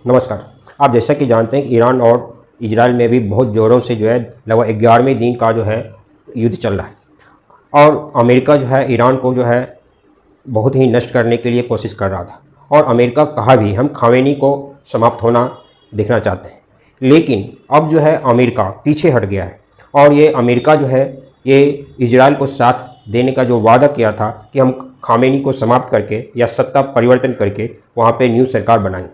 नमस्कार। आप जैसा कि जानते हैं कि ईरान और इजराइल में भी बहुत ज़ोरों से जो है लगभग 11वें दिन का जो है युद्ध चल रहा है और अमेरिका जो है ईरान को जो है बहुत ही नष्ट करने के लिए कोशिश कर रहा था और अमेरिका कहा भी हम खामेनी को समाप्त होना देखना चाहते हैं। लेकिन अब जो है अमेरिका पीछे हट गया है और ये अमेरिका जो है ये इजराइल को साथ देने का जो वादा किया था कि हम खामेनी को समाप्त करके या सत्ता परिवर्तन करके वहाँ पे न्यू सरकार बनाएंगे,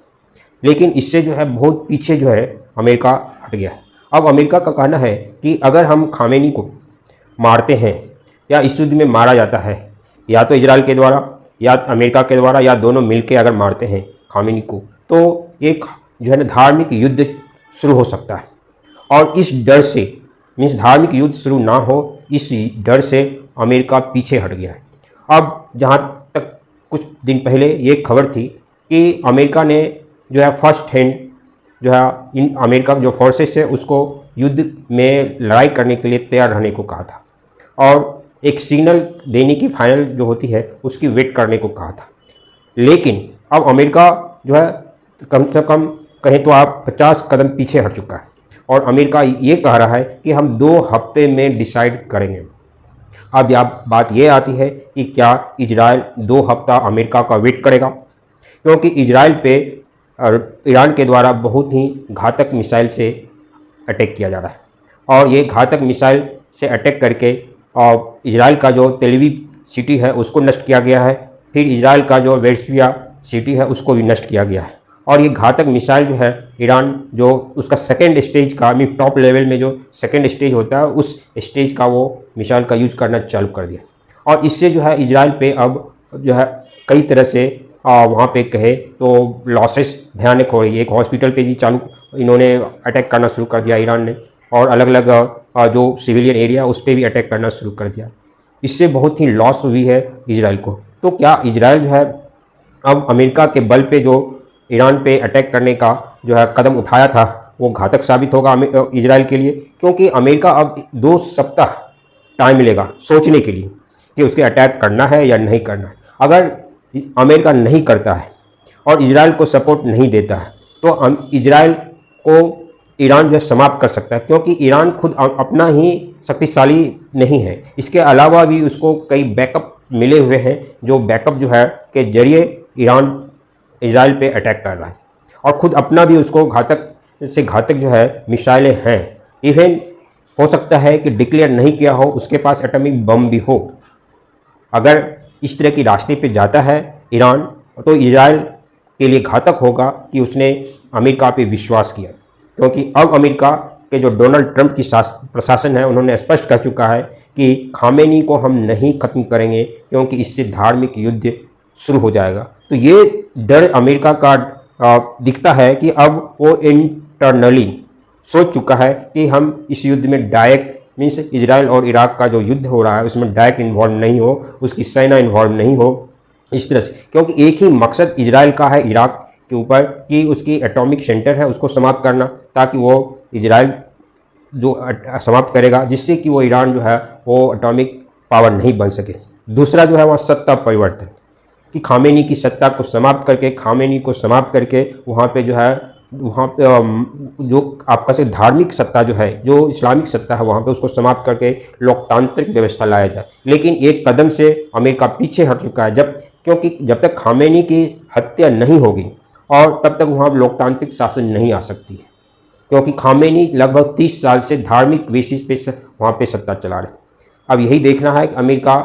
लेकिन इससे जो है बहुत पीछे जो है अमेरिका हट गया है। अब अमेरिका का कहना है कि अगर हम खामेनी को मारते हैं या इस युद्ध में मारा जाता है, या तो इजराइल के द्वारा या अमेरिका के द्वारा या दोनों मिलकर अगर मारते हैं खामेनी को, तो एक जो है ना धार्मिक युद्ध शुरू हो सकता है। और इस डर से मीन्स धार्मिक युद्ध शुरू ना हो, इस डर से अमेरिका पीछे हट गया है। अब जहाँ तक कुछ दिन पहले ये खबर थी कि अमेरिका ने जो है फर्स्ट हैंड जो है इन अमेरिका जो फोर्सेस है उसको युद्ध में लड़ाई करने के लिए तैयार रहने को कहा था और एक सिग्नल देने की फाइनल जो होती है उसकी वेट करने को कहा था। लेकिन अब अमेरिका जो है कम से कम कहें तो आप 50 कदम पीछे हट चुका है और अमेरिका ये कह रहा है कि हम 2 हफ्ते में डिसाइड करेंगे। अब यह बात ये आती है कि क्या इजराइल 2 हफ्ता अमेरिका का वेट करेगा, क्योंकि इजराइल पे ईरान के द्वारा बहुत ही घातक मिसाइल से अटैक किया जा रहा है और ये घातक मिसाइल से अटैक करके और इजराइल का जो तेल अवीव सिटी है उसको नष्ट किया गया है, फिर इजराइल का जो बेरशेबा सिटी है उसको भी नष्ट किया गया है। और ये घातक मिसाइल जो है ईरान जो उसका सेकेंड स्टेज का मीन टॉप लेवल में जो सेकेंड स्टेज होता है उस स्टेज का वो मिसाइल का यूज करना चालू कर दिया और इससे जो है इजराइल पे अब जो है कई तरह से वहाँ पे कहे तो लॉसेस भयानक हो रही है। एक हॉस्पिटल पे भी चालू इन्होंने अटैक करना शुरू कर दिया ईरान ने और अलग अलग जो सिविलियन एरिया उस पर भी अटैक करना शुरू कर दिया। इससे बहुत ही लॉस हुई है इजराइल को। तो क्या इजराइल जो है अब अमेरिका के बल पे जो ईरान पे अटैक करने का जो है कदम उठाया था वो घातक साबित होगा इजराइल के लिए, क्योंकि अमेरिका अब 2 सप्ताह टाइम मिलेगा सोचने के लिए कि उसके अटैक करना है या नहीं करना है। अगर अमेरिका नहीं करता है और इजराइल को सपोर्ट नहीं देता है तो इजराइल को ईरान जो है समाप्त कर सकता है, क्योंकि ईरान खुद अपना ही शक्तिशाली नहीं है, इसके अलावा भी उसको कई बैकअप मिले हुए हैं जो बैकअप जो है के जरिए ईरान इजराइल पे अटैक कर रहा है और ख़ुद अपना भी उसको घातक से घातक जो है मिसाइलें हैं। इवन हो सकता है कि डिक्लेयर नहीं किया हो उसके पास एटॉमिक बम भी हो। अगर इस तरह की रास्ते पे जाता है ईरान तो इजराइल के लिए घातक होगा कि उसने अमेरिका पे विश्वास किया, क्योंकि अब अमेरिका के जो डोनाल्ड ट्रंप की प्रशासन है उन्होंने स्पष्ट कर चुका है कि खामेनी को हम नहीं ख़त्म करेंगे क्योंकि इससे धार्मिक युद्ध शुरू हो जाएगा। तो ये डर अमेरिका का दिखता है कि अब वो इंटरनली सोच चुका है कि हम इस युद्ध में डायरेक्ट मीन्स इजराइल और इराक का जो युद्ध हो रहा है उसमें डायरेक्ट इन्वॉल्व नहीं हो, उसकी सेना इन्वॉल्व नहीं हो इस तरह से, क्योंकि एक ही मकसद इजराइल का है इराक के ऊपर कि उसकी एटॉमिक सेंटर है उसको समाप्त करना, ताकि वो इजराइल जो समाप्त करेगा जिससे कि वो ईरान जो है वो एटॉमिक पावर नहीं बन सके। दूसरा जो है वह सत्ता परिवर्तन, कि खामेनी की सत्ता को समाप्त करके खामेनी को समाप्त करके वहाँ पे जो है वहाँ पे जो आपका से धार्मिक सत्ता जो है जो इस्लामिक सत्ता है वहाँ पे उसको समाप्त करके लोकतांत्रिक व्यवस्था लाया जाए। लेकिन एक कदम से अमेरिका पीछे हट चुका है, क्योंकि जब तक खामेनी की हत्या नहीं होगी और तब तक वहाँ लोकतांत्रिक शासन नहीं आ सकती है, क्योंकि खामेनी लगभग 30 साल से धार्मिक बेसिस पे वहाँ पे सत्ता चला रहे। अब यही देखना है कि अमेरिका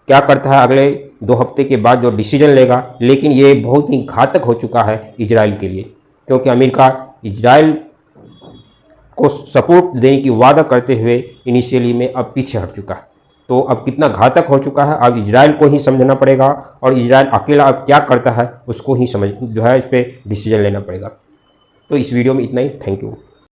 क्या करता है अगले 2 हफ्ते के बाद जो डिसीजन लेगा। लेकिन ये बहुत ही घातक हो चुका है इजराइल के लिए, क्योंकि अमेरिका इजराइल को सपोर्ट देने की वादा करते हुए इनिशियली में अब पीछे हट चुका है। तो अब कितना घातक हो चुका है अब इजराइल को ही समझना पड़ेगा और इजराइल अकेला अब क्या करता है उसको ही समझ जो है इस पर डिसीजन लेना पड़ेगा। तो इस वीडियो में इतना ही। Thank you.